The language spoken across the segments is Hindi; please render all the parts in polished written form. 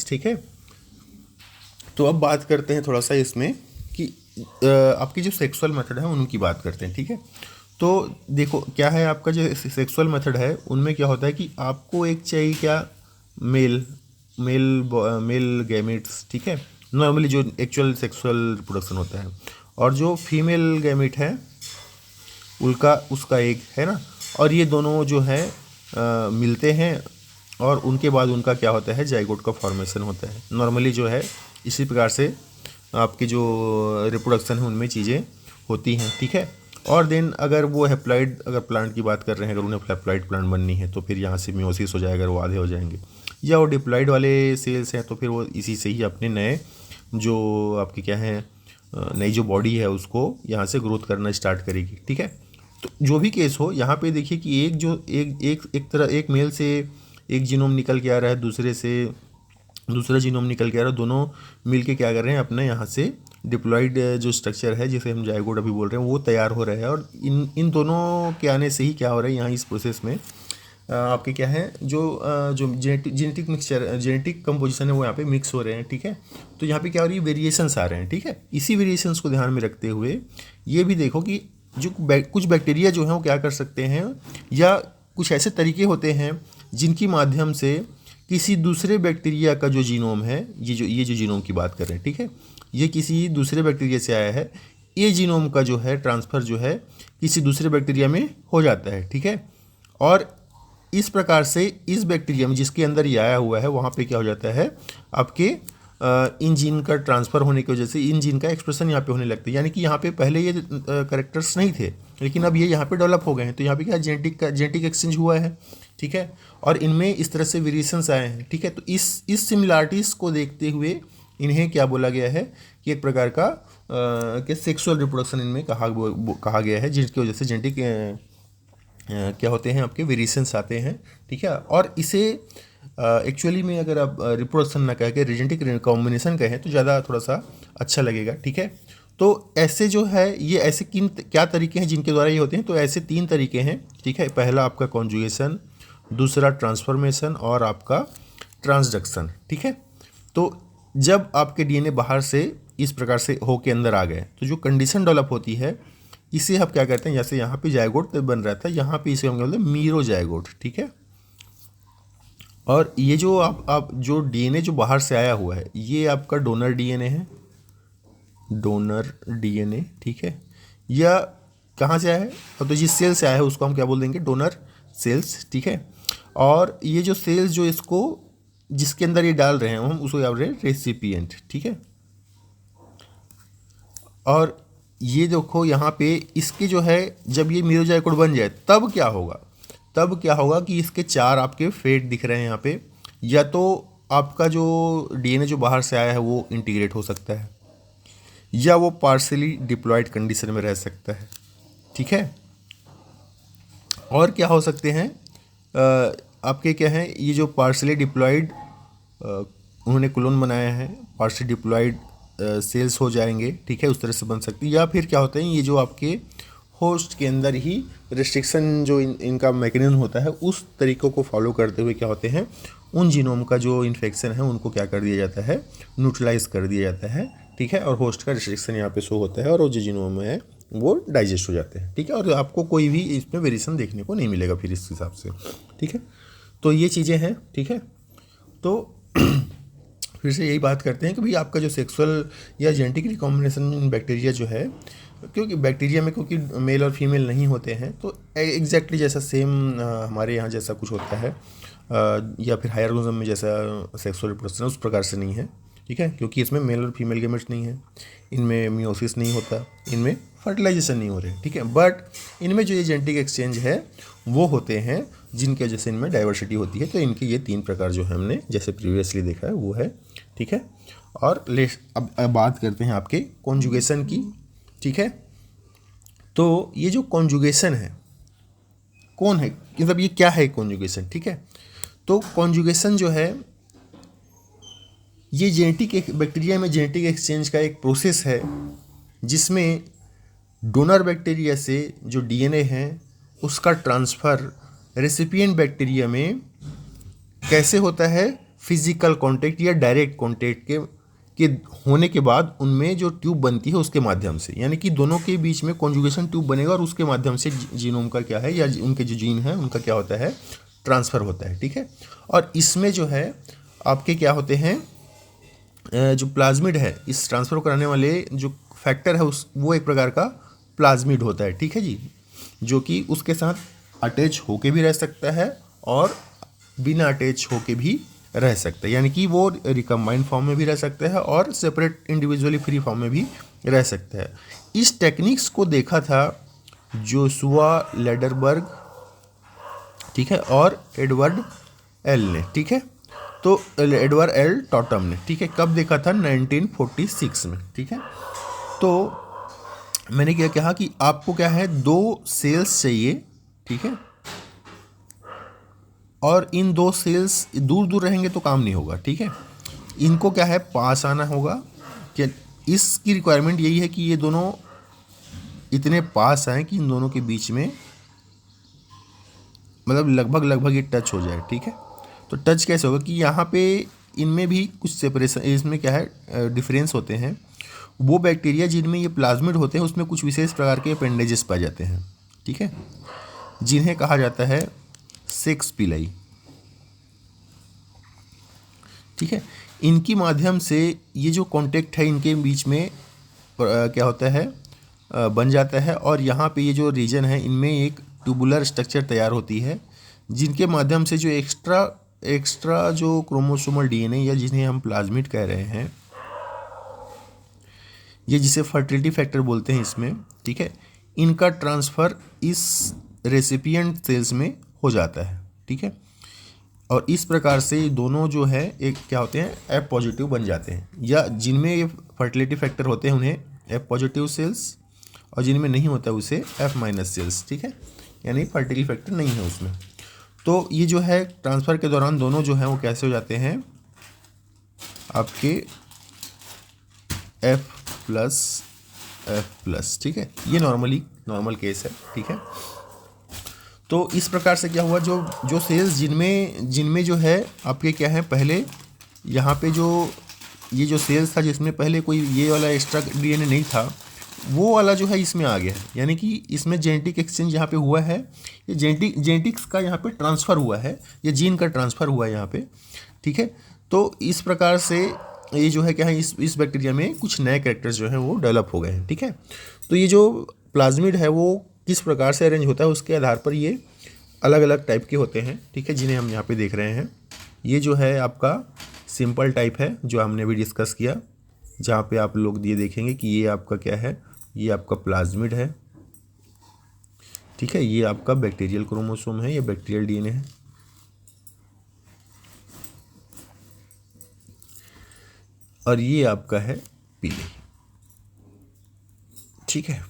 ठीक है। तो अब बात करते हैं थोड़ा सा इसमें कि आपकी जो सेक्सुअल मेथड है उनकी बात करते हैं, ठीक है। तो देखो क्या है, आपका जो सेक्सुअल मेथड है उनमें क्या होता है कि आपको एक चाहिए क्या, मेल मेल मेल गैमेट्स, ठीक है, नॉर्मली जो एक्चुअल सेक्सुअल रिप्रोडक्शन होता है, और जो फीमेल गैमेट है उनका उसका एक है ना, और ये दोनों जो है मिलते हैं और उनके बाद उनका क्या होता है, जाइगोट का फॉर्मेशन होता है। नॉर्मली जो है इसी प्रकार से आपकी जो रिप्रोडक्शन है उनमें चीज़ें होती हैं, ठीक है। और देन अगर वो हैप्लॉइड, अगर प्लांट की बात कर रहे हैं, अगर उन्हें हैप्लॉइड प्लांट बननी है तो फिर यहाँ से मियोसिस हो जाएगा, वो आधे हो जाएंगे। या वो डिप्लॉइड वाले सेल्स हैं तो फिर वो इसी से ही अपने नए जो आपके क्या है, नई जो बॉडी है उसको यहाँ से ग्रोथ करना स्टार्ट करेगी, ठीक है। तो जो भी केस हो, यहाँ पे देखिए कि एक जो एक तरह एक मेल से एक जीनोम निकल के आ रहा है, दूसरे से दूसरा जीनोम निकल के आ रहा है, दोनों मिलके क्या कर रहे हैं, अपने यहाँ से डिप्लॉइड जो स्ट्रक्चर है जिसे हम जाइगोट अभी बोल रहे हैं वो तैयार हो रहा है। और इन दोनों के आने से ही क्या हो रहा है यहाँ इस प्रोसेस में, आपके क्या है जो जेनेटिक मिक्सचर, जेनेटिक कंपोजिशन है वो यहाँ पे मिक्स हो रहे हैं, ठीक है। तो यहाँ पे क्या हो रही है, वेरिएशंस आ रहे हैं, ठीक है। इसी वेरिएशंस को ध्यान में रखते हुए ये भी देखो कि जो कुछ बैक्टीरिया जो हैं वो क्या कर सकते हैं, या कुछ ऐसे तरीके होते हैं जिनकी माध्यम से किसी दूसरे बैक्टीरिया का जो जीनोम है, ये जो जीनोम की बात कर रहे हैं, ठीक है, ये किसी दूसरे बैक्टीरिया से आया है, ये जीनोम का जो है ट्रांसफ़र जो है किसी दूसरे बैक्टीरिया में हो जाता है, ठीक है। और इस प्रकार से इस बैक्टीरिया में जिसके अंदर ये आया हुआ है वहाँ पे क्या हो जाता है, आपके इन जीन का ट्रांसफ़र होने की वजह से इन जीन का एक्सप्रेशन यहाँ पे होने लगता है। यानी कि यहाँ पे पहले ये करेक्टर्स नहीं थे, लेकिन अब ये यहाँ पे डेवलप हो गए हैं। तो यहाँ पे क्या जेनेटिक एक्सचेंज हुआ है, ठीक है, और इनमें इस तरह से वेरिएशंस आए हैं, ठीक है। तो इस सिमिलरिटीज़ को देखते हुए इन्हें क्या बोला गया है कि एक प्रकार का क्या सेक्सुअल रिप्रोडक्शन इनमें कहा गया है, जिसकी वजह से जेनेटिक क्या होते हैं, आपके वेरिएशंस आते हैं, ठीक है। और इसे एक्चुअली में अगर आप रिप्रोडक्शन ना कह के जेनेटिक कॉम्बिनेशन कहें तो ज़्यादा थोड़ा सा अच्छा लगेगा, ठीक है। तो ऐसे जो है ये ऐसे क्या तरीके हैं जिनके द्वारा ये होते हैं, तो ऐसे 3 तरीके हैं, ठीक है। पहला आपका कॉन्जुगेशन, दूसरा ट्रांसफॉर्मेशन और आपका ट्रांसडक्शन, ठीक है। तो जब आपके डीएनए बाहर से इस प्रकार से होके अंदर आ गए तो जो कंडीशन डेवलप होती है इसे हम क्या कहते हैं, जैसे यहाँ पे जायगोट बन रहा था, यहाँ पे इसे हम बोलते हैं मीरो जायगोट, ठीक है। और ये जो आप जो डीएनए जो बाहर से आया हुआ है ये आपका डोनर डीएनए है, डोनर डीएनए, ठीक है। या कहाँ से आया है, अब तो जिस सेल से आया है उसको हम क्या बोल देंगे, डोनर सेल्स, ठीक है। और ये जो सेल्स जो इसको जिसके अंदर ये डाल रहे हैं हम उसको क्या बोल रहे हैं, रेसिपिएंट, ठीक है। और ये देखो यहाँ पे इसके जो है जब ये मीरोजाइकोट बन जाए तब क्या होगा, कि इसके 4 आपके फेट दिख रहे हैं यहाँ पे। या तो आपका जो डीएनए जो बाहर से आया है वो इंटीग्रेट हो सकता है, या वो पार्शियली डिप्लॉयड कंडीशन में रह सकता है, ठीक है। और क्या हो सकते हैं आपके क्या हैं, ये जो पार्शियली डिप्लॉयड उन्होंने क्लोन बनाया है, पार्शियली डिप्लॉयड सेल्स हो जाएंगे, ठीक है, उस तरह से बन सकती है। या फिर क्या होते हैं, ये जो आपके होस्ट के अंदर ही रिस्ट्रिक्शन जो इनका मैकेनिज्म होता है उस तरीक़ों को फॉलो करते हुए क्या होते हैं, उन जीनोम का जो इन्फेक्शन है उनको क्या कर दिया जाता है, न्यूट्रलाइज कर दिया जाता है, ठीक है। और होस्ट का रिस्ट्रिक्शन यहाँ पे शो होता है और वो जो जीनोम है वो डाइजेस्ट हो जाते हैं, ठीक है। और आपको कोई भी इसमें वेरिएशन देखने को नहीं मिलेगा फिर इस हिसाब से, ठीक है। तो ये चीज़ें हैं, ठीक है। तो फिर से यही बात करते हैं कि भाई आपका जो सेक्सुअल या जेनेटिक रिकॉम्बिनेशन बैक्टीरिया जो है, क्योंकि बैक्टीरिया में क्योंकि मेल और फीमेल नहीं होते हैं तो एग्जैक्टली जैसा सेम हमारे यहाँ जैसा कुछ होता है या फिर हायर ऑर्गेनिज्म में जैसा सेक्सुअल रिप्रोडक्शन उस प्रकार से नहीं है, ठीक है। क्योंकि इसमें मेल और फीमेल गैमेट्स नहीं है, इनमें मियोसिस नहीं होता, इनमें फर्टिलाइजेशन नहीं हो रहे, ठीक है। बट इनमें जो ये जेनेटिक एक्सचेंज है वो होते हैं जिनकी वजह से इनमें डाइवर्सिटी होती है। तो इनके ये 3 प्रकार जो है हमने जैसे प्रीवियसली देखा है वो है, ठीक है। और अब बात करते हैं आपके कॉन्जुगेशन की, ठीक है। तो ये जो कॉन्जुगेशन है कौन है, मतलब ये क्या है कॉन्जुगेशन, ठीक है। तो कॉन्जुगेशन जो है ये जेनेटिक बैक्टीरिया में जेनेटिक एक्सचेंज का एक प्रोसेस है जिसमें डोनर बैक्टीरिया से जो डीएनए है उसका ट्रांसफ़र रेसिपिएंट बैक्टीरिया में कैसे होता है, फिजिकल कांटेक्ट या डायरेक्ट कांटेक्ट के होने के बाद उनमें जो ट्यूब बनती है उसके माध्यम से, यानी कि दोनों के बीच में कॉन्जुगेशन ट्यूब बनेगा और उसके माध्यम से जीनोम का क्या है या उनके जो जीन है उनका क्या होता है, ट्रांसफ़र होता है। ठीक है, और इसमें जो है आपके क्या होते हैं, जो प्लाज्मिड है, इस ट्रांसफ़र कराने वाले जो फैक्टर है उस वो एक प्रकार का प्लाज्मिड होता है। ठीक है जी, जो कि उसके साथ अटैच होके भी रह सकता है और बिना अटैच होके भी रह सकता है, यानी कि वो रिकम्बाइंड फॉर्म में भी रह सकता है और सेपरेट इंडिविजुअली फ्री फॉर्म में भी रह सकता है। इस टेक्निक्स को देखा था जोशुआ लेडरबर्ग, ठीक है, और एडवर्ड एल ने। ठीक है, तो एडवर्ड एल टॉटम ने, ठीक है, कब देखा था, 1946 में। ठीक है, तो मैंने क्या कहा कि आपको क्या है, 2 सेल्स चाहिए। ठीक है, और इन 2 सेल्स दूर दूर रहेंगे तो काम नहीं होगा। ठीक है, इनको क्या है, पास आना होगा। क्या इसकी रिक्वायरमेंट यही है कि ये दोनों इतने पास आए कि इन दोनों के बीच में मतलब लगभग ये टच हो जाए। ठीक है, तो टच कैसे होगा कि यहाँ पे इनमें भी कुछ सेपरेशन, इसमें क्या है, डिफरेंस होते हैं। वो बैक्टीरिया जिनमें ये प्लाज्मिड होते हैं उसमें कुछ विशेष प्रकार के अपेंडेजेस पाए जाते हैं। ठीक है, जिन्हें कहा जाता है सेक्स पिलाई। ठीक है, इनकी माध्यम से ये जो कांटेक्ट है इनके बीच में क्या होता है, बन जाता है, और यहाँ पे ये जो रीजन है इनमें एक ट्यूबुलर स्ट्रक्चर तैयार होती है, जिनके माध्यम से जो एक्स्ट्रा जो क्रोमोसोमल डीएनए या जिन्हें हम प्लाज्मिड कह रहे हैं, ये जिसे फर्टिलिटी फैक्टर बोलते हैं इसमें, ठीक है, इनका ट्रांसफ़र इस रेसिपिएंट सेल्स में हो जाता है। ठीक है, और इस प्रकार से दोनों जो है एक क्या होते हैं, एफ पॉजिटिव बन जाते हैं, या जिनमें ये फर्टिलिटी फैक्टर होते हैं उन्हें एफ पॉजिटिव सेल्स, और जिनमें नहीं होता उसे एफ माइनस सेल्स। ठीक है, यानी फर्टिलिटी फैक्टर नहीं है उसमें। तो ये जो है ट्रांसफ़र के दौरान दोनों जो हैं वो कैसे हो जाते हैं, आपके एफ प्लस। ठीक है, ये नॉर्मल केस है। ठीक है, तो इस प्रकार से क्या हुआ, जो सेल्स जिनमें जो है आपके क्या है, पहले यहाँ पे ये जो सेल्स था जिसमें पहले कोई ये वाला एक्स्ट्रा डीएनए नहीं था, वो वाला जो है इसमें आ गया है, यानी कि इसमें जेनेटिक एक्सचेंज यहाँ पे हुआ है, ये जेनेटिक्स का यहाँ पे ट्रांसफ़र हुआ है, ये जीन का ट्रांसफ़र हुआ है यहाँ पे। ठीक है, तो इस प्रकार से ये जो है क्या है, इस बैक्टीरिया में कुछ नए कैरेक्टर्स जो हैं वो डेवलप हो गए हैं। ठीक है, तो ये जो प्लाज्मिड है वो किस प्रकार से अरेंज होता है उसके आधार पर ये अलग अलग टाइप के होते हैं। ठीक है, जिन्हें हम यहाँ पे देख रहे हैं, ये जो है आपका सिंपल टाइप है जो हमने भी डिस्कस किया, जहाँ पे आप लोग ये देखेंगे कि ये आपका क्या है, ये आपका प्लाज्मिड है। ठीक है, ये आपका बैक्टीरियल क्रोमोसोम है, ये बैक्टीरियल डीएनए है। और ये आपका है पीले। ठीक है,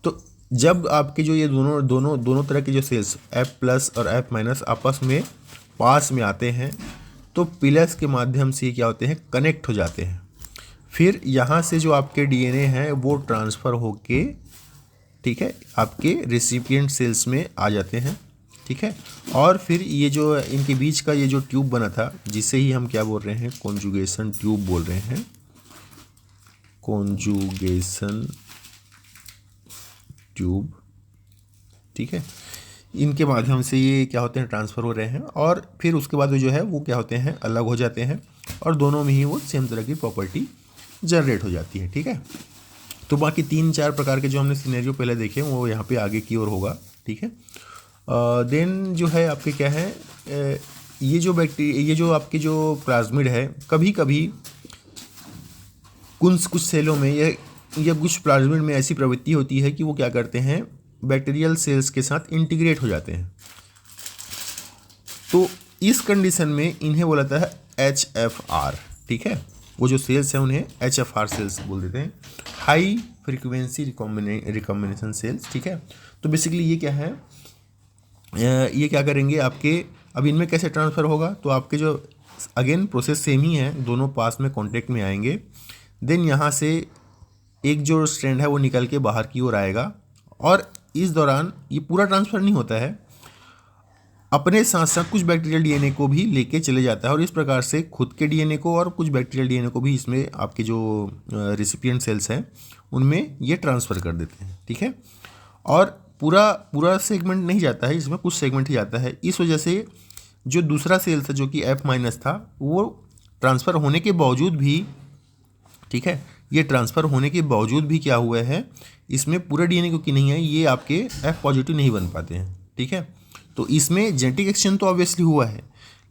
तो जब आपके जो ये दोनों तरह के जो सेल्स एफ प्लस और एफ माइनस आपस में पास में आते हैं, तो पिलस के माध्यम से क्या होते हैं, कनेक्ट हो जाते हैं। फिर यहाँ से जो आपके डीएनए हैं वो ट्रांसफ़र होके, ठीक है, आपके रेसिपिएंट सेल्स में आ जाते हैं। ठीक है, और फिर ये जो इनके बीच का ये जो ट्यूब बना था, जिसे ही हम क्या बोल रहे हैं, कॉन्जुगेशन ट्यूब बोल रहे हैं, कॉन्जुगेशन ट्यूब। ठीक है, इनके माध्यम से ये क्या होते हैं, ट्रांसफ़र हो रहे हैं, और फिर उसके बाद जो है वो क्या होते हैं, अलग हो जाते हैं, और दोनों में ही वो सेम तरह की प्रॉपर्टी जनरेट हो जाती है। ठीक है, तो बाकी 3-4 प्रकार के जो हमने सिनेरियो पहले देखे वो यहाँ पे आगे की ओर होगा। ठीक है, देन जो है आपके क्या है, ये जो आपके जो प्लाज्मिड है, कभी कभी कुछ सेलों में या कुछ प्लाज्मिड में ऐसी प्रवृत्ति होती है कि वो क्या करते हैं, बैक्टीरियल सेल्स के साथ इंटीग्रेट हो जाते हैं। तो इस कंडीशन में इन्हें बोला जाता है HFR। ठीक है, वो जो सेल्स हैं उन्हें HFR सेल्स बोल देते हैं, हाई फ्रीक्वेंसी रिकॉम्बिनेशन सेल्स। ठीक है, तो बेसिकली ये क्या है, ये क्या करेंगे आपके, अब इनमें कैसे ट्रांसफ़र होगा, तो आपके जो अगेन प्रोसेस सेम ही है, दोनों पास में कांटेक्ट में आएंगे, देन यहाँ से एक जो स्ट्रैंड है वो निकल के बाहर की ओर आएगा, और इस दौरान ये पूरा ट्रांसफ़र नहीं होता है, अपने साथ साथ कुछ बैक्टीरियल डीएनए को भी लेके चले जाता है और इस प्रकार से खुद के डीएनए को और कुछ बैक्टीरियल डीएनए को भी इसमें आपके जो रेसिपिएंट सेल्स हैं उनमें ये ट्रांसफ़र कर देते हैं, ठीक है। और पूरा पूरा सेगमेंट नहीं जाता है, इसमें कुछ सेगमेंट ही जाता है। इस वजह से जो दूसरा सेल था जो कि F- था, वो ट्रांसफ़र होने के बावजूद भी, ठीक है, ये ट्रांसफ़र होने के बावजूद भी क्या हुआ है, इसमें पूरा डीएनए क्योंकि नहीं है, ये आपके F- नहीं बन पाते हैं, ठीक है। तो इसमें जेनेटिक एक्सचेंज तो ऑब्वियसली हुआ है,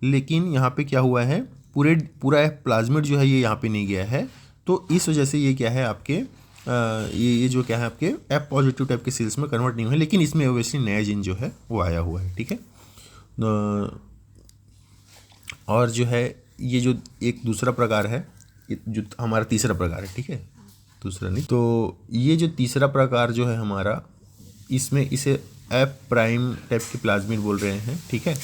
लेकिन यहाँ पे क्या हुआ है, पूरा प्लाज्मिड जो है ये यहाँ पे नहीं गया है। तो इस वजह से ये क्या है आपके ये जो क्या है आपके F- टाइप के सेल्स में कन्वर्ट नहीं हुए, लेकिन इसमें ऑब्वियसली नया जीन जो है वो आया हुआ है, ठीक है। और जो है ये जो एक दूसरा प्रकार है, जो हमारा तीसरा प्रकार है, ठीक है, दूसरा नहीं, तो ये जो तीसरा प्रकार जो है हमारा, इसमें इसे F' टाइप के प्लाज्मिड बोल रहे हैं, ठीक है।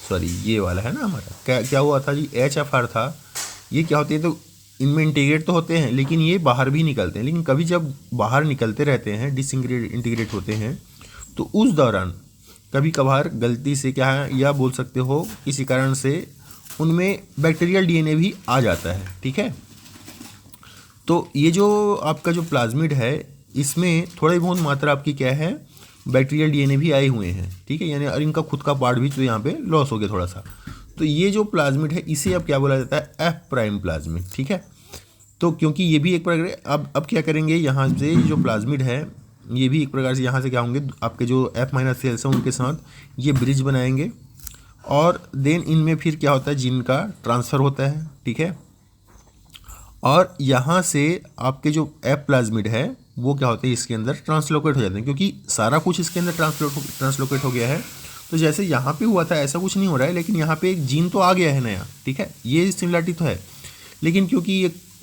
सॉरी, ये वाला है ना हमारा, क्या हुआ था जी, HFR था। ये क्या होते हैं, तो इनमें इंटीग्रेट तो होते हैं लेकिन ये बाहर भी निकलते हैं, लेकिन कभी जब बाहर निकलते रहते हैं, इंटीग्रेट होते हैं, तो उस दौरान कभी कभार गलती से क्या है, या बोल सकते हो किसी कारण से उनमें बैक्टीरियल डीएनए भी आ जाता है, ठीक है। तो ये जो आपका जो प्लाज्मिड है, इसमें थोड़ी बहुत मात्रा आपकी क्या है, बैक्टीरियल डीएनए भी आए हुए हैं, ठीक है, यानी और इनका खुद का पार्ट भी तो यहाँ पे लॉस हो गया थोड़ा सा। तो ये जो प्लाज्मिड है इसे अब क्या बोला जाता है, F' प्लाज्मिड, ठीक है। तो क्योंकि ये भी एक प्रकार, अब क्या करेंगे, यहाँ से जो प्लाज्मिड है ये भी एक प्रकार से यहाँ से क्या होंगे, आपके जो F- सेल्स हैं उनके साथ ये ब्रिज बनाएंगे और देन इनमें फिर क्या होता है, जीन का ट्रांसफ़र होता है, ठीक है। और यहाँ से आपके जो F प्लाज्मिड है वो क्या होते हैं, इसके अंदर ट्रांसलोकेट हो जाते हैं, क्योंकि सारा कुछ इसके अंदर ट्रांसलोकेट हो गया है। तो जैसे यहाँ पे हुआ था ऐसा कुछ नहीं हो रहा है, लेकिन यहाँ पे एक जीन तो आ गया है नया, ठीक है, ये सिमिलरिटी तो है, लेकिन क्योंकि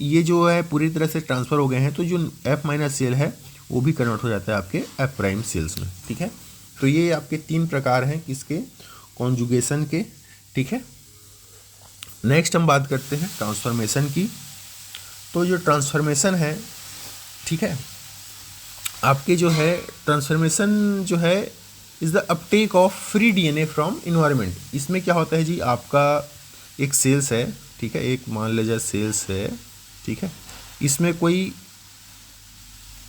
ये जो है पूरी तरह से ट्रांसफ़र हो गए हैं, तो जो F- सेल है वो भी कन्वर्ट हो जाता है आपके F' सेल्स में, ठीक है। तो ये आपके 3 प्रकार हैं किसके, कॉन्जुगेशन के, ठीक है। नेक्स्ट हम बात करते हैं ट्रांसफॉर्मेशन की। तो जो ट्रांसफॉर्मेशन है, ठीक है, आपके जो है ट्रांसफॉर्मेशन जो है is the Uptake of free DNA from environment. इसमें क्या होता है जी, आपका एक सेल्स है, ठीक है, एक मान लीजिए सेल्स है, ठीक है, इसमें कोई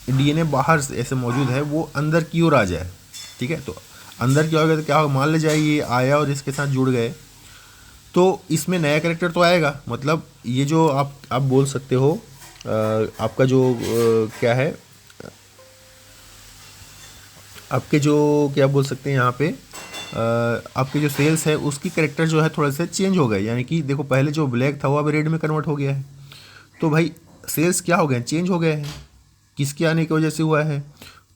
डीएनए बाहर से ऐसे मौजूद है, वो अंदर की ओर आ जाए, ठीक है। तो अंदर क्या होगा, तो क्या होगा, मान लीजिए ये आया और इसके साथ जुड़ गए, तो इसमें नया कैरेक्टर तो आएगा, मतलब ये जो आप बोल सकते हो आपका जो क्या है, आपके जो क्या बोल सकते हैं यहाँ पे आपके जो सेल्स है उसकी कैरेक्टर जो है थोड़ा सा चेंज हो गए, यानी कि देखो पहले जो ब्लैक था वो अब रेड में कन्वर्ट हो गया है। तो भाई सेल्स क्या हो गए, चेंज हो गए हैं, किसके आने की वजह से हुआ है,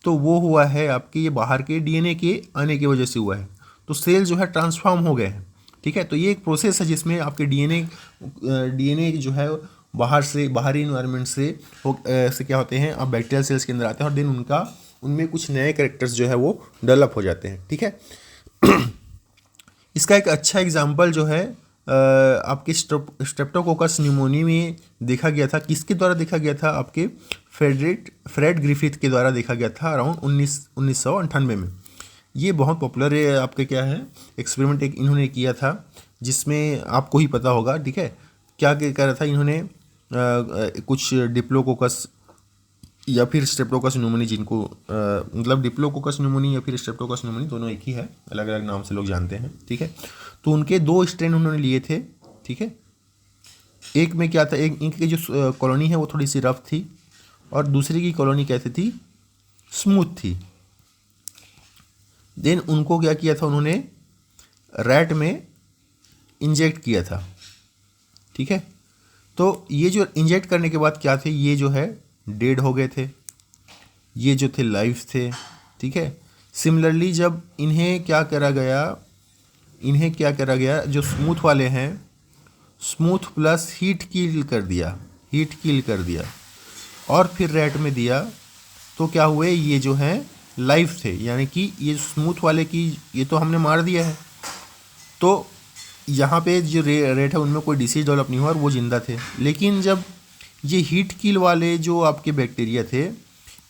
तो वो हुआ है आपके ये बाहर के डीएनए के आने की वजह से हुआ है। तो सेल जो है ट्रांसफॉर्म हो गए हैं, ठीक है। तो ये एक प्रोसेस है जिसमें आपके डीएनए जो है बाहर से, बाहरी इन्वायरमेंट से क्या होते हैं, आप बैक्टीरियल सेल्स के अंदर आते हैं और देन उनमें कुछ नए कैरेक्टर्स जो है वो डेवलप हो जाते हैं, ठीक है। इसका एक अच्छा एग्जाम्पल जो है आपके स्ट्रेप्टोकोकस न्यूमोनी में देखा गया था। किसके द्वारा देखा गया था, आपके फ्रेड ग्रिफिथ के द्वारा देखा गया था अराउंड 1998 में। ये बहुत पॉपुलर है, आपके क्या है एक्सपेरिमेंट एक इन्होंने किया था, जिसमें आपको ही पता होगा, ठीक है, क्या कर रहा था इन्होंने, कुछ डिप्लोकोकस या फिर स्ट्रेप्टोकोकस न्यूमोनी, जिनको मतलब डिप्लोकोकस न्यूमोनी या फिर स्ट्रेप्टोकोकस न्यूमोनी दोनों एक ही है, अलग अलग नाम से लोग जानते हैं, ठीक है। तो उनके 2 स्ट्रेन उन्होंने लिए थे, ठीक है। एक में क्या था, एक इनकी जो कॉलोनी है वो थोड़ी सी रफ थी और दूसरी की कॉलोनी कैसी थी, स्मूथ थी। देन उनको क्या किया था, उन्होंने रैट में इंजेक्ट किया था, ठीक है। तो ये जो इंजेक्ट करने के बाद क्या थे, ये जो है डेड हो गए थे, ये जो थे लाइव थे, ठीक है। सिमिलरली जब इन्हें क्या करा गया, जो स्मूथ वाले हैं, स्मूथ प्लस हीट किल कर दिया और फिर रैट में दिया, तो क्या हुए, ये जो हैं लाइव थे, यानी कि ये स्मूथ वाले की ये तो हमने मार दिया है, तो यहाँ पे जो रेट है उनमें कोई डिसीज डेवलप नहीं हुआ और वो ज़िंदा थे। लेकिन जब ये हीट किल वाले जो आपके बैक्टीरिया थे,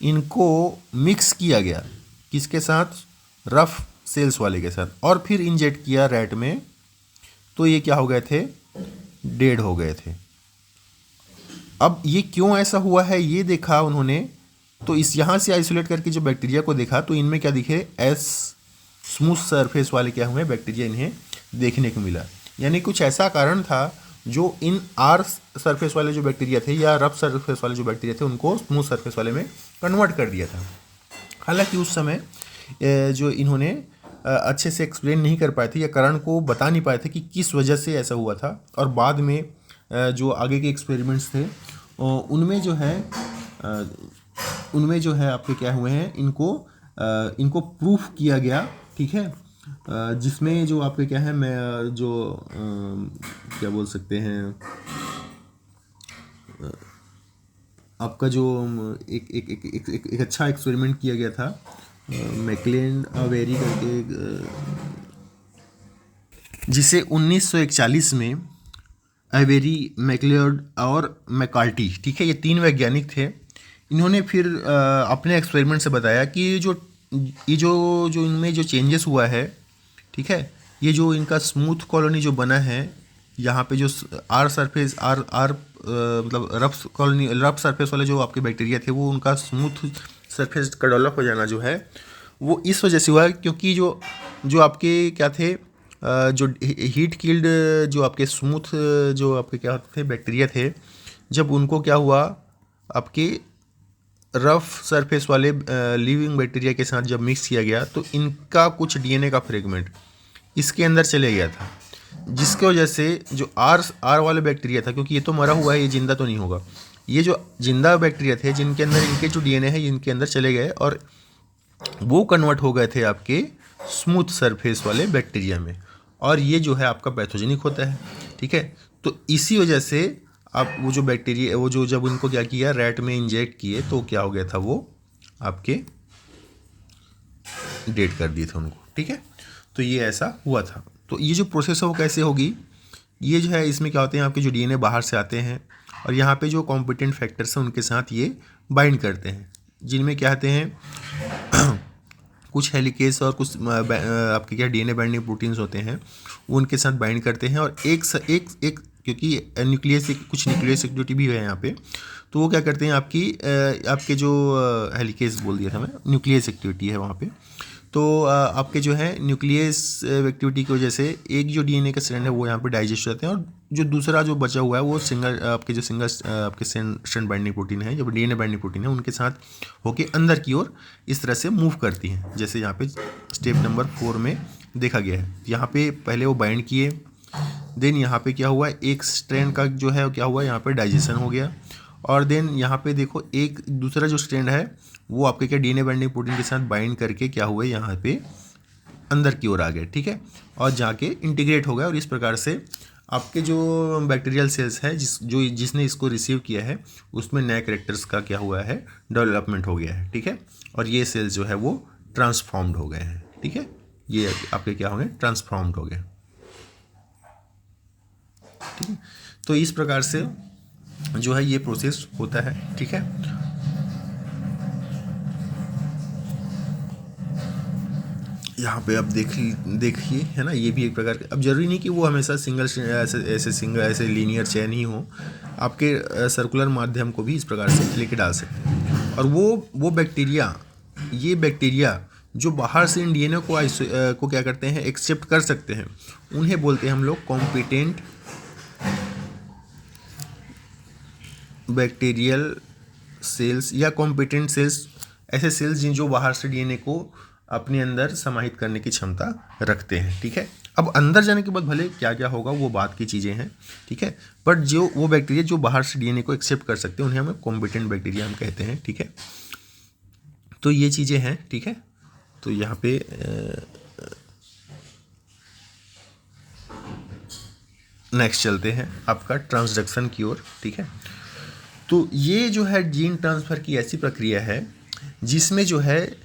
इनको मिक्स किया गया किसके साथ, रफ सेल्स वाले के साथ और फिर इंजेक्ट किया रैट में, तो ये क्या हो गए थे, डेड हो गए थे। अब ये क्यों ऐसा हुआ है ये देखा उन्होंने, तो इस यहाँ से आइसोलेट करके जो बैक्टीरिया को देखा तो इनमें क्या दिखे, एस स्मूथ सरफेस वाले क्या हुए बैक्टीरिया इन्हें देखने को मिला। यानी कुछ ऐसा कारण था जो इन आर सरफेस वाले जो बैक्टीरिया थे या रफ सरफेस वाले जो बैक्टीरिया थे उनको स्मूथ सरफेस वाले में कन्वर्ट कर दिया था। हालांकि उस समय जो इन्होंने अच्छे से एक्सप्लेन नहीं कर पाए थे या कारण को बता नहीं पाए थे कि किस वजह से ऐसा हुआ था। और बाद में जो आगे के एक्सपेरिमेंट्स थे उनमें जो है आपके क्या हुए हैं, इनको प्रूफ किया गया, ठीक है, जिसमें जो आपके क्या है, मैं जो क्या बोल सकते हैं, आपका जो एक अच्छा एक्सपेरिमेंट किया गया था मैकलेन अवेरी करके, जिसे 1941 में अवेरी, मैकलियोड और मैकार्टी, ठीक है, ये 3 वैज्ञानिक थे। इन्होंने फिर अपने एक्सपेरिमेंट से बताया कि ये जो इनमें जो चेंजेस हुआ है, ठीक है, ये जो इनका स्मूथ कॉलोनी जो बना है, यहाँ पे जो आर सरफेस मतलब रफ सरफेस वाले जो आपके बैक्टीरिया थे वो उनका स्मूथ सरफेस का डेवलप हो जाना जो है वो इस वजह से हुआ है क्योंकि जो आपके क्या थे, जो हीट किल्ड जो आपके स्मूथ जो आपके क्या होते थे बैक्टीरिया थे, जब उनको क्या हुआ आपके रफ सरफेस वाले लिविंग बैक्टीरिया के साथ जब मिक्स किया गया तो इनका कुछ डीएनए का फ्रेगमेंट इसके अंदर चले गया था, जिसकी वजह से जो आर वाले बैक्टीरिया था, क्योंकि ये तो मरा हुआ है, ये जिंदा तो नहीं होगा, ये जो जिंदा बैक्टीरिया थे जिनके अंदर इनके जो डीएनए है इनके अंदर चले गए और वो कन्वर्ट हो गए थे आपके स्मूथ सरफेस वाले बैक्टीरिया में, और ये जो है आपका पैथोजेनिक होता है, ठीक है। तो इसी वजह से आप वो जो बैक्टीरिया वो जो जब उनको क्या किया रैट में इंजेक्ट किए तो क्या हो गया था, वो आपके डेड कर दिए थे उनको, ठीक है। तो ये ऐसा हुआ था। तो ये जो प्रोसेस है वो कैसे होगी, ये जो है इसमें क्या होते हैं आपके जो डीएनए बाहर से आते हैं और यहाँ पे जो कॉम्पिटेंट फैक्टर्स हैं उनके साथ ये बाइंड करते हैं, जिनमें क्या आते हैं कुछ हेलिकेस और कुछ आपके क्या डीएनए बाइंडिंग प्रोटीन्स होते हैं वो उनके साथ बाइंड करते हैं और एक क्योंकि न्यूक्लियस कुछ न्यूक्लियस एक्टिविटी भी है यहाँ पे, तो वो क्या करते हैं आपके जो हेलिकेस बोल दिया था मैं, न्यूक्लियस एक्टिविटी है वहाँ पे, तो आपके जो है न्यूक्लियस एक्टिविटी की वजह से एक जो डीएनए का स्ट्रैंड है वो यहाँ पे डाइजेस्ट हो जाते हैं और जो दूसरा जो बचा हुआ है वो सिंगल आपके स्ट्रैंड बाइंडिंग प्रोटीन है, जो डीएनए बाइंडिंग प्रोटीन है उनके साथ होके अंदर की ओर इस तरह से मूव करती हैं, जैसे यहाँ पे स्टेप नंबर 4 में देखा गया है। यहाँ पे पहले वो बाइंड किए, देन यहाँ पे क्या हुआ, एक स्ट्रैंड का जो है क्या हुआ यहाँ पे डाइजेशन हो गया, और देन यहाँ पे देखो एक दूसरा जो स्ट्रैंड है वो आपके क्या डीएनए बाइंडिंग प्रोटीन के साथ बाइंड करके क्या हुए यहाँ पे अंदर की ओर आ गए, ठीक है, और जाके इंटीग्रेट हो गया और इस प्रकार से आपके जो बैक्टीरियल सेल्स है जिसने इसको रिसीव किया है उसमें नए कैरेक्टर्स का क्या हुआ है, डेवलपमेंट हो गया है, ठीक है, और ये सेल्स जो है वो ट्रांसफॉर्म्ड हो गए हैं, ठीक है, ये आपके क्या हो गए, ट्रांसफॉर्म्ड हो गए, ठीक है। तो इस प्रकार से जो है ये प्रोसेस होता है, ठीक है। यहाँ पे आप देखिए है ना, ये भी एक प्रकार अब जरूरी नहीं कि वो हमेशा ऐसे लीनियर चेन ही हो, आपके सर्कुलर माध्यम को भी इस प्रकार से लेके डाल सकते हैं। और वो बैक्टीरिया जो बाहर से इन डीएनए को क्या करते हैं, एक्सेप्ट कर सकते हैं, उन्हें बोलते हैं हम लोग कॉम्पिटेंट बैक्टीरियल सेल्स या कॉम्पिटेंट सेल्स, ऐसे सेल्स जो बाहर से डीएनए को अपने अंदर समाहित करने की क्षमता रखते हैं, ठीक है। अब अंदर जाने के बाद भले क्या क्या होगा वो बात की चीज़ें हैं, ठीक है, बट जो वो बैक्टीरिया जो बाहर से डीएनए को एक्सेप्ट कर सकते हैं उन्हें हमें कॉम्पिटेंट बैक्टीरिया हम कहते हैं, ठीक है। तो ये चीज़ें हैं, ठीक है। तो यहाँ पे नेक्स्ट चलते हैं आपका ट्रांसडक्शन की ओर, ठीक है। तो ये जो है जीन ट्रांसफ़र की ऐसी प्रक्रिया है जिसमें जो है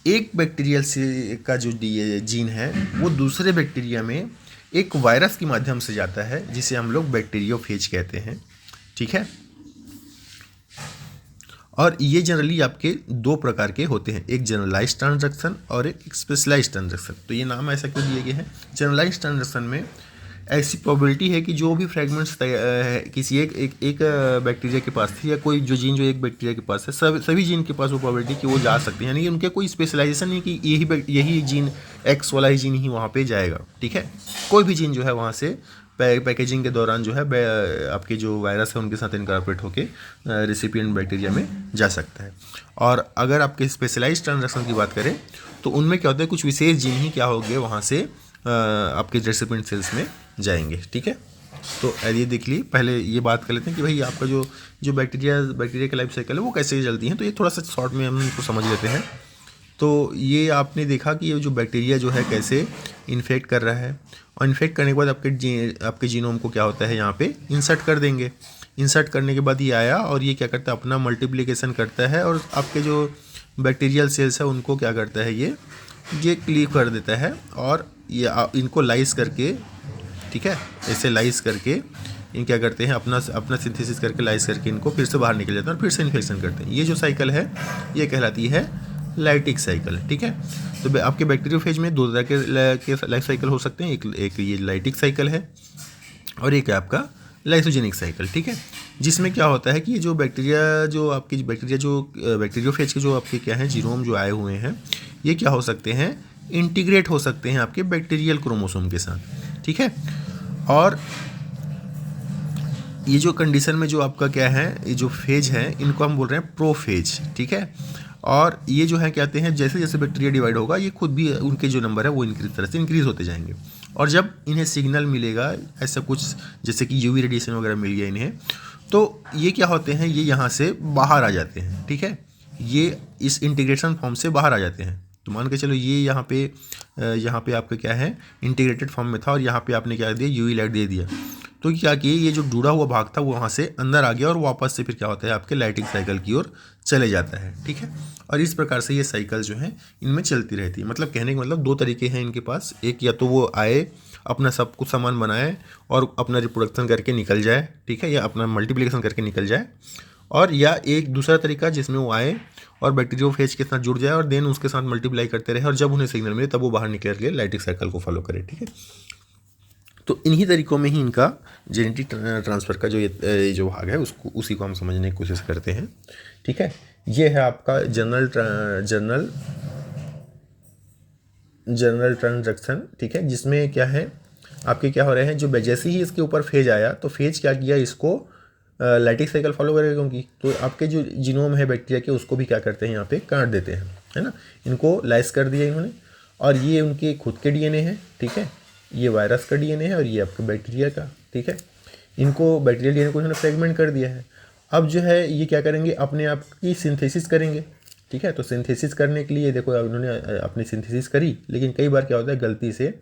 एक बैक्टीरियल से का जो जीन है वो दूसरे बैक्टीरिया में एक वायरस के माध्यम से जाता है जिसे हम लोग बैक्टीरियोफेज कहते हैं, ठीक है। और ये जनरली आपके दो प्रकार के होते हैं, एक जनरलाइज ट्रांजैक्शन और एक स्पेशलाइज ट्रांजैक्शन। तो ये नाम ऐसा क्यों दिए गए हैं? जनरलाइज ट्रांजैक्शन में ऐसी प्रोबेबिलिटी है कि जो भी फ्रेगमेंट्स किसी एक बैक्टीरिया के पास थी, या कोई जो जीन जो एक बैक्टीरिया के पास है, सभी जीन के पास वो प्रोबेबिलिटी कि वो जा सकते हैं, यानी कि उनके कोई स्पेशलाइजेशन नहीं कि यही जीन एक्स वाला ही जीन ही वहाँ पे जाएगा। ठीक है, कोई भी जीन जो है वहाँ से पैकेजिंग के दौरान जो है आपके जो वायरस है उनके साथ इनकॉर्पोरेट होके रेसिपिएंट बैक्टीरिया में जा सकता है। और अगर आपके स्पेशलाइज ट्रांजैक्शन की बात करें तो उनमें क्या होता है, कुछ विशेष जीन ही क्या होंगे वहाँ से आपके रेसिपिएंट सेल्स में जाएंगे। ठीक है, तो ये देख ली, पहले ये बात कर लेते हैं कि भाई आपका जो बैक्टीरिया का लाइफ साइकिल है वो कैसे चलती है। तो ये थोड़ा सा शॉर्ट में हम इनको समझ लेते हैं। तो ये आपने देखा कि ये जो बैक्टीरिया जो है कैसे इन्फेक्ट कर रहा है, और इन्फेक्ट करने के बाद आपके जीनोम को क्या होता है यहाँ पे इंसर्ट कर देंगे। इंसर्ट करने के बाद ये आया और ये क्या करता है, अपना मल्टीप्लिकेशन करता है, और आपके जो बैक्टीरियल सेल्स है उनको क्या करता है, ये क्लीव कर देता है, और ये इनको लाइस करके, ठीक है, ऐसे लाइस करके इन क्या करते हैं, अपना सिंथेसिस करके लाइस करके इनको फिर से बाहर निकल जाते हैं और फिर से इन्फेक्शन करते हैं। ये जो साइकिल है ये कहलाती है लाइटिक साइकिल। ठीक है, तो आपके बैक्टीरियोफेज में दो तरह के लाइफ साइकिल हो सकते हैं, एक ये लाइटिक साइकिल है और एक है आपका लाइसोजेनिक साइकिल। ठीक है, जिसमें क्या होता है कि ये जो बैक्टीरियोफेज के जो आपके क्या हैं जीनोम जो आए हुए हैं, ये क्या हो सकते हैं, इंटीग्रेट हो सकते हैं आपके बैक्टीरियल क्रोमोसोम के साथ। ठीक है, और ये जो कंडीशन में जो आपका क्या है, ये जो फेज है इनको हम बोल रहे हैं प्रोफेज। ठीक है, और ये जो है कहते हैं जैसे जैसे बैक्टीरिया डिवाइड होगा ये खुद भी उनके जो नंबर है वो तरह से इंक्रीज होते जाएंगे। और जब इन्हें सिग्नल मिलेगा ऐसा कुछ जैसे कि यूवी रेडिएशन वगैरह मिल गया इन्हें, तो ये क्या होते हैं, ये यहाँ से बाहर आ जाते हैं। ठीक है, ये इस इंटीग्रेशन फॉर्म से बाहर आ जाते हैं। तो मान के चलो ये यहाँ पे आपका क्या है, इंटीग्रेटेड फॉर्म में था, और यहाँ पे आपने क्या दिया, यूवी लाइट दे दिया। तो क्या किए, ये जो जुड़ा हुआ भाग था वो वहाँ से अंदर आ गया और वापस से फिर क्या होता है, आपके लाइटिंग साइकिल की ओर चले जाता है। ठीक है, और इस प्रकार से ये साइकिल जो है इनमें चलती रहती है। मतलब कहने का मतलब दो तरीके हैं इनके पास, एक या तो वो आए अपना सब कुछ सामान बनाए और अपना रिप्रोडक्शन करके निकल जाए, ठीक है, या अपना मल्टीप्लिकेशन करके निकल जाए, और या एक दूसरा तरीका जिसमें वो आए और बैक्टीरियोफेज के साथ जुड़ जाए और देन उसके साथ मल्टीप्लाई करते रहे, और जब उन्हें सिग्नल मिले तब वो बाहर निकल के लाइटिक साइकिल को फॉलो करे। ठीक है, तो इन्हीं तरीकों में ही इनका जेनेटिक ट्रांसफ़र का जो भाग है उसको उसी को हम समझने की कोशिश करते हैं। ठीक है, ये है आपका जनरल ट्रांजैक्शन। ठीक है, जिसमें क्या है, आपके क्या हो रहे हैं, जो जैसे ही इसके ऊपर फेज आया तो फेज क्या किया, इसको लाइटिक साइकिल फॉलो करेगा, क्योंकि तो आपके जो जीनोम है बैक्टीरिया के उसको भी क्या करते हैं, यहाँ पे काट देते हैं, है ना, इनको लाइस कर दिया इन्होंने, और ये उनके खुद के डीएनए है। ठीक है, ये वायरस का डीएनए है और ये आपका बैक्टीरिया का। ठीक है, इनको बैक्टीरियल डीएनए को इन्होंने फ्रेगमेंट कर दिया है। अब जो है ये क्या करेंगे, अपने आप की सिंथेसिस करेंगे। ठीक है, तो सिंथेसिस करने के लिए देखो उन्होंने अपनी सिंथेसिस करी, लेकिन कई बार क्या होता है गलती से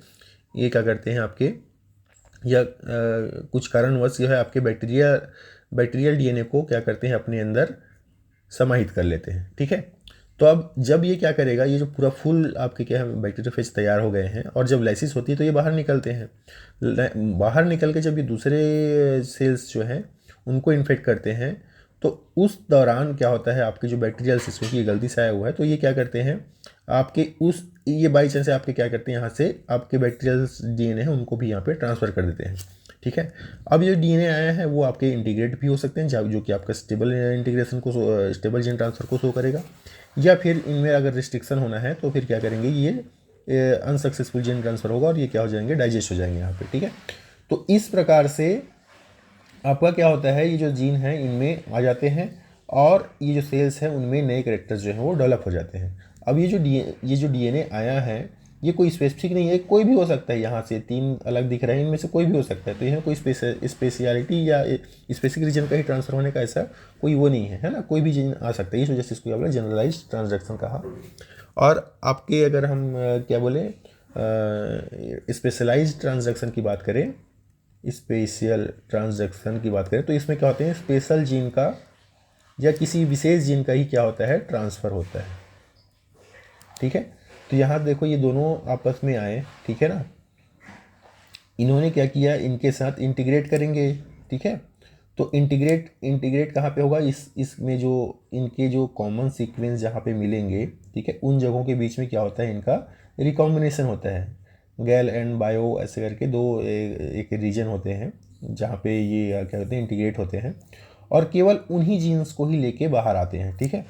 ये क्या करते हैं आपके, या कुछ कारणवश जो है आपके बैक्टीरियल डीएनए को क्या करते हैं, अपने अंदर समाहित कर लेते हैं। ठीक है, तो अब जब ये क्या करेगा, ये जो पूरा फुल आपके क्या है बैक्टीरियोफेज तैयार हो गए हैं, और जब लाइसिस होती है तो ये बाहर निकलते हैं। बाहर निकल के जब ये दूसरे सेल्स जो हैं उनको इन्फेक्ट करते हैं, तो उस दौरान क्या होता है, आपके जो बैक्टीरियल सिस्टम की गलती से आया हुआ है, तो ये क्या करते हैं, आपके ये बाई चांस आपके क्या करते हैं, यहाँ से आपके बैक्टीरियल डीएनए है उनको भी यहाँ पे ट्रांसफ़र कर देते हैं। ठीक है, अब ये डीएनए आया है वो आपके इंटीग्रेट भी हो सकते हैं, जो कि आपका स्टेबल इंटीग्रेशन को स्टेबल जीन ट्रांसफ़र को शो करेगा, या फिर इनमें अगर रिस्ट्रिक्शन होना है तो फिर क्या करेंगे, ये अनसक्सेसफुल जीन ट्रांसफ़र होगा और ये क्या हो जाएंगे, डाइजेस्ट हो जाएंगे यहाँ पे। ठीक है, तो इस प्रकार से आपका क्या होता है, ये जो जीन है इनमें आ जाते हैं और ये जो सेल्स हैं उनमें नए कैरेक्टर्स जो हैं वो डेवलप हो जाते हैं। अब ये जो डीएनए आया है ये कोई स्पेसिफिक नहीं है, कोई भी हो सकता है, यहाँ से 3 अलग दिख रहे हैं इनमें से कोई भी हो सकता है, तो यह कोई स्पेशलिटी या स्पेसिफिक रीजन का ही ट्रांसफ़र होने का ऐसा कोई वो नहीं है ना, कोई भी जीन आ सकता है, इस वजह से इसको आपने जनरलाइज ट्रांजैक्शन कहा। और आपके अगर हम क्या बोले स्पेशलाइज्ड ट्रांजैक्शन की बात करें, स्पेशल ट्रांजैक्शन की बात करें, तो इसमें क्या होते हैं, स्पेशल जीन का या किसी विशेष जीन का ही क्या होता है, ट्रांसफ़र होता है। ठीक है, तो यहाँ देखो ये दोनों आपस में आए, ठीक है ना, इन्होंने क्या किया, इनके साथ इंटीग्रेट करेंगे। ठीक है, तो इंटीग्रेट इंटीग्रेट कहाँ पे होगा, इसमें जो इनके जो कॉमन सीक्वेंस जहाँ पे मिलेंगे, ठीक है, उन जगहों के बीच में क्या होता है, इनका रिकॉम्बिनेशन होता है। गैल एंड बायो ऐसे करके दो एक रीजन होते हैं जहाँ पे ये क्या कहते हैं, इंटीग्रेट होते हैं और केवल उन्हीं जीन्स को ही लेके बाहर आते हैं, ठीक है।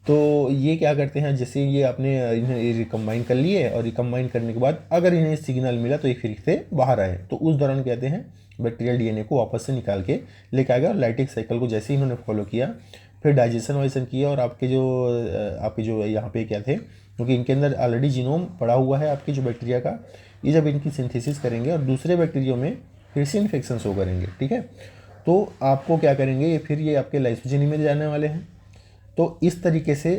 तो ये क्या करते हैं, जैसे ये आपने इन्हें रिकम्बाइन कर लिए और रिकम्बाइन करने के बाद अगर इन्हें सिग्नल मिला तो ये फिर से बाहर आए, तो उस दौरान कहते हैं बैक्टीरियल डीएनए को वापस से निकाल के लेके आ गया। लाइटिक साइकिल को जैसे ही इन्होंने फॉलो किया, फिर डाइजेशन वाइजेशन किया और आपके जो यहाँ पे क्या थे, क्योंकि इनके अंदर ऑलरेडी जीनोम पड़ा हुआ है आपके जो बैक्टीरिया का, ये जब इनकी सिंथेसिस करेंगे और दूसरे बैक्टीरियो में फिर से इन्फेक्शन शो करेंगे, ठीक है। तो आपको क्या करेंगे, ये फिर ये आपके लाइसोजेनी में जाने वाले हैं। तो इस तरीके से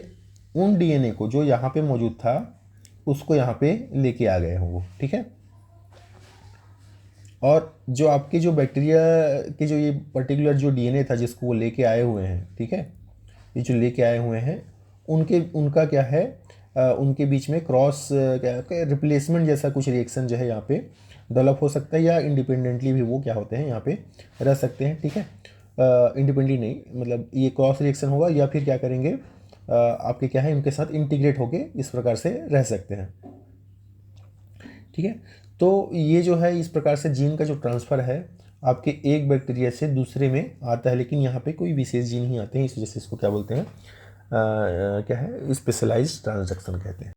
उन डीएनए को जो यहाँ पे मौजूद था उसको यहाँ पे लेके आ गए हों वो, ठीक है। और जो आपके जो बैक्टीरिया के जो ये पर्टिकुलर जो डीएनए था जिसको वो लेके आए हुए हैं, ठीक है, ये जो लेके आए हुए हैं उनका क्या है, उनके बीच में क्रॉस क्या रिप्लेसमेंट जैसा कुछ रिएक्शन जो है यहाँ पे डेवलप हो सकता है, या इंडिपेंडेंटली भी वो क्या होते हैं यहाँ पे रह सकते हैं, ठीक है। इंडिपेंडेंटली नहीं, मतलब ये क्रॉस रिएक्शन होगा या फिर क्या करेंगे, आपके क्या है, उनके साथ इंटीग्रेट होके इस प्रकार से रह सकते हैं, ठीक है। तो ये जो है इस प्रकार से जीन का जो ट्रांसफ़र है आपके एक बैक्टीरिया से दूसरे में आता है, लेकिन यहाँ पे कोई विशेष जीन ही आते हैं, इस वजह से इसको क्या बोलते हैं, क्या है, स्पेशलाइज्ड ट्रांसडक्शन कहते हैं।